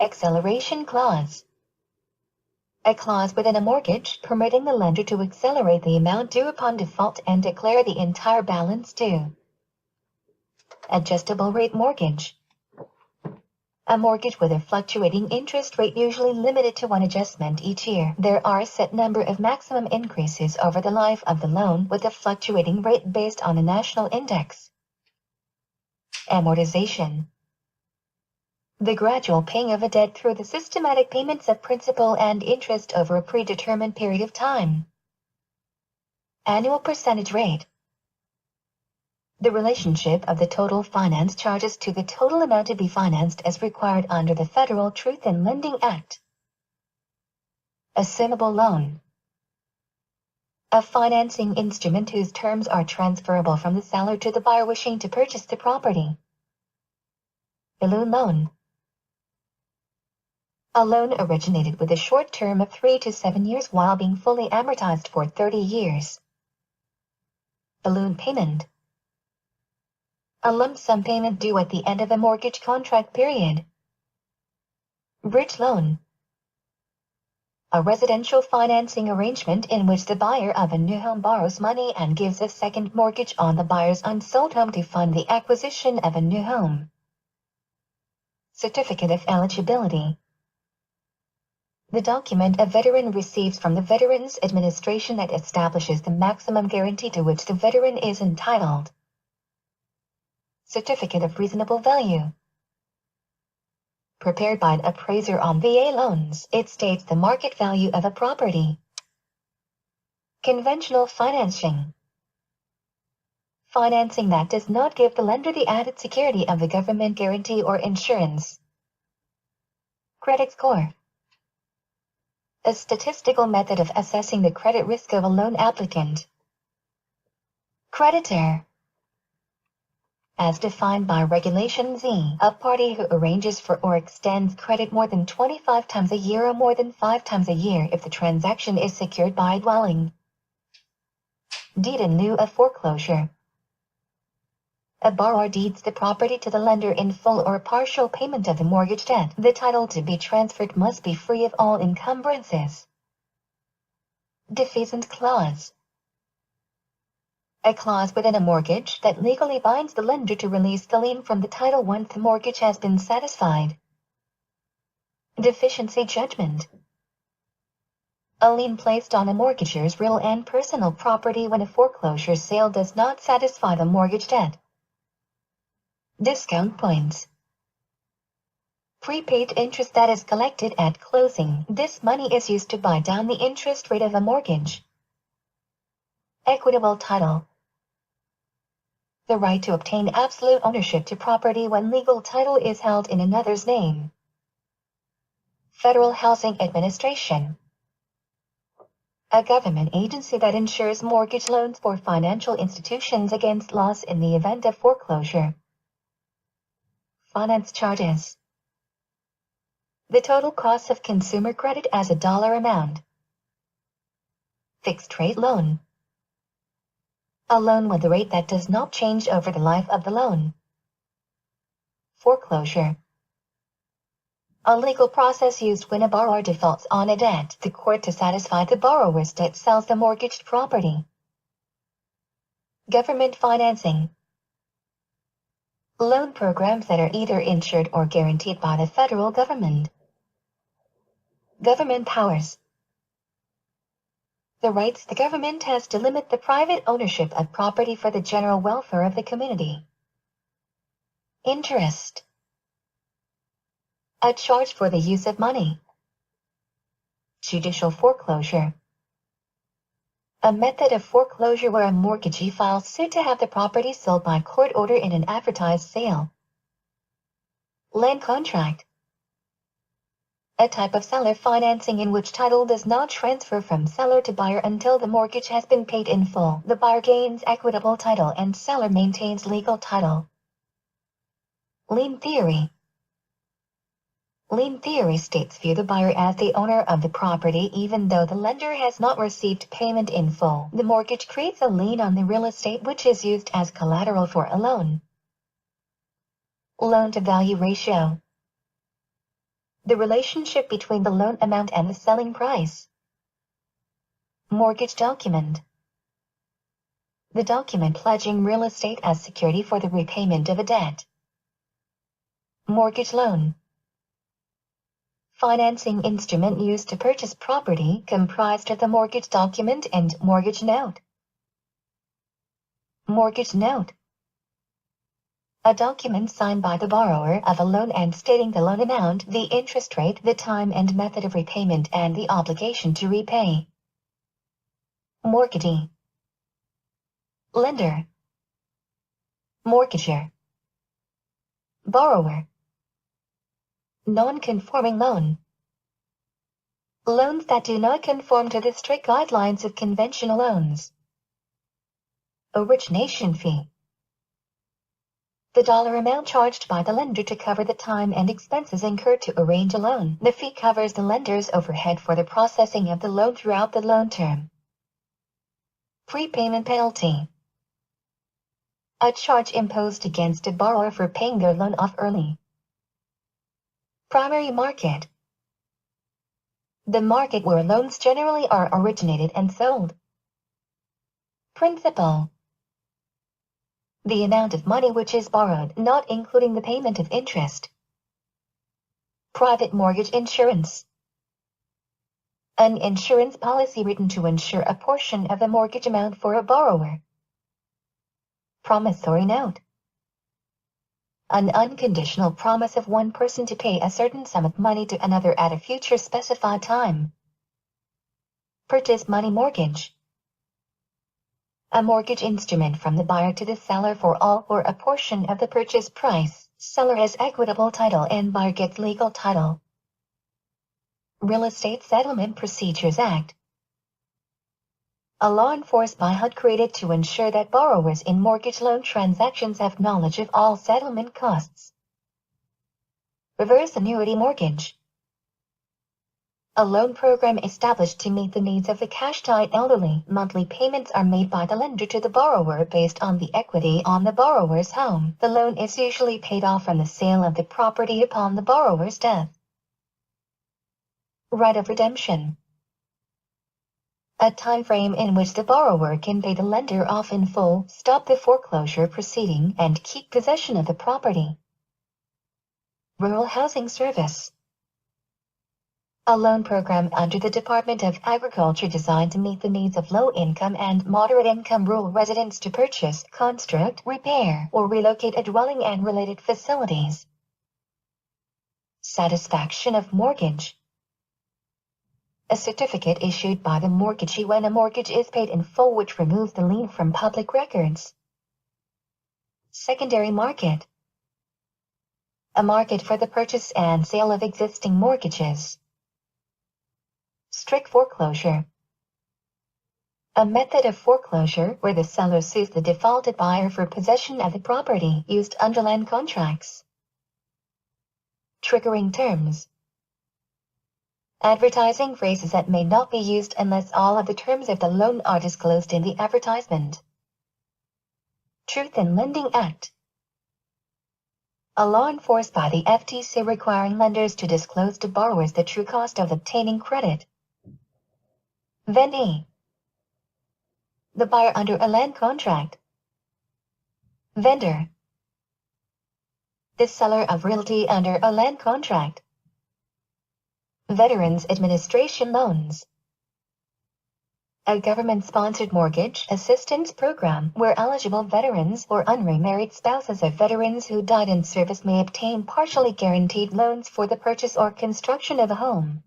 Acceleration Clause. A clause within a mortgage permitting the lender to accelerate the amount due upon default and declare the entire balance due. Adjustable Rate Mortgage. A mortgage with a fluctuating interest rate usually limited to one adjustment each year. There are a set number of maximum increases over the life of the loan with a fluctuating rate based on a national index. Amortization. The gradual paying of a debt through the systematic payments of principal and interest over a predetermined period of time. Annual percentage rate. The relationship of the total finance charges to the total amount to be financed as required under the Federal Truth in Lending Act. Assumable Loan. A financing instrument whose terms are transferable from the seller to the buyer wishing to purchase the property. Balloon Loan. A loan originated with a short term of 3 to 7 years while being fully amortized for 30 years. Balloon Payment. A lump sum payment due at the end of a mortgage contract period. Bridge Loan. A residential financing arrangement in which the buyer of a new home borrows money and gives a second mortgage on the buyer's unsold home to fund the acquisition of a new home. Certificate of Eligibility. The document a veteran receives from the Veterans Administration that establishes the maximum guarantee to which the veteran is entitled. Certificate of Reasonable Value. Prepared by an appraiser on VA loans, it states the market value of a property. Conventional financing. Financing that does not give the lender the added security of the government guarantee or insurance. Credit score. A statistical method of assessing the credit risk of a loan applicant. Creditor. As defined by Regulation Z, a party who arranges for or extends credit more than 25 times a year or more than 5 times a year if the transaction is secured by a dwelling. Deed in lieu of foreclosure. A borrower deeds the property to the lender in full or partial payment of the mortgage debt. The title to be transferred must be free of all encumbrances. Defeasance Clause. A clause within a mortgage that legally binds the lender to release the lien from the title once the mortgage has been satisfied. Deficiency Judgment. A lien placed on a mortgagee's real and personal property when a foreclosure sale does not satisfy the mortgage debt. Discount points. Prepaid interest that is collected at closing. This money is used to buy down the interest rate of a mortgage. Equitable Title. The right to obtain absolute ownership to property when legal title is held in another's name. Federal Housing Administration. A government agency that insures mortgage loans for financial institutions against loss in the event of foreclosure. Finance charges. The total cost of consumer credit as a dollar amount. Fixed rate loan. A loan with a rate that does not change over the life of the loan. Foreclosure. A legal process used when a borrower defaults on a debt. The court to satisfy the borrower's debt sells the mortgaged property. Government financing. Loan programs that are either insured or guaranteed by the federal government. Government powers. The rights the government has to limit the private ownership of property for the general welfare of the community. Interest. A charge for the use of money. Judicial foreclosure. A method of foreclosure where a mortgagee files suit to have the property sold by court order in an advertised sale. Land contract. A type of seller financing in which title does not transfer from seller to buyer until the mortgage has been paid in full. The buyer gains equitable title and seller maintains legal title. Lien Theory. Lien theory states view the buyer as the owner of the property even though the lender has not received payment in full. The mortgage creates a lien on the real estate which is used as collateral for a loan. Loan-to-value ratio. The relationship between the loan amount and the selling price. Mortgage document. The document pledging real estate as security for the repayment of a debt. Mortgage loan. Financing instrument used to purchase property comprised of the mortgage document and mortgage note. Mortgage note. A document signed by the borrower of a loan and stating the loan amount, the interest rate, the time and method of repayment, and the obligation to repay. Mortgagee. Lender. Mortgager. Borrower. Nonconforming loan. Loans that do not conform to the strict guidelines of conventional loans. Origination fee. The dollar amount charged by the lender to cover the time and expenses incurred to arrange a loan. The fee covers the lender's overhead for the processing of the loan throughout the loan term. Prepayment penalty. A charge imposed against a borrower for paying their loan off early. Primary market. The market where loans generally are originated and sold. Principal. The amount of money which is borrowed, not including the payment of interest. Private mortgage insurance. An insurance policy written to insure a portion of the mortgage amount for a borrower. Promissory note. An unconditional promise of one person to pay a certain sum of money to another at a future specified time. Purchase money mortgage. A mortgage instrument from the buyer to the seller for all or a portion of the purchase price. Seller has equitable title and buyer gets legal title. Real Estate Settlement Procedures Act. A law enforced by HUD created to ensure that borrowers in mortgage loan transactions have knowledge of all settlement costs. Reverse-Annuity Mortgage. A loan program established to meet the needs of the cash-tight elderly. Monthly payments are made by the lender to the borrower based on the equity on the borrower's home. The loan is usually paid off from the sale of the property upon the borrower's death. Right of redemption. A time frame in which the borrower can pay the lender off in full, stop the foreclosure proceeding, and keep possession of the property. Rural Housing Service. A loan program under the Department of Agriculture designed to meet the needs of low-income and moderate-income rural residents to purchase, construct, repair, or relocate a dwelling and related facilities. Satisfaction of mortgage. A certificate issued by the mortgagee when a mortgage is paid in full which removes the lien from public records. Secondary market. A market for the purchase and sale of existing mortgages. Strict foreclosure. A method of foreclosure where the seller sues the defaulted buyer for possession of the property used under land contracts. Triggering terms. Advertising phrases that may not be used unless all of the terms of the loan are disclosed in the advertisement. Truth in Lending Act. A law enforced by the FTC requiring lenders to disclose to borrowers the true cost of obtaining credit. Vendee. The buyer under a land contract. Vendor. The seller of realty under a land contract. Veterans Administration loans. A government-sponsored mortgage assistance program where eligible veterans or unremarried spouses of veterans who died in service may obtain partially guaranteed loans for the purchase or construction of a home.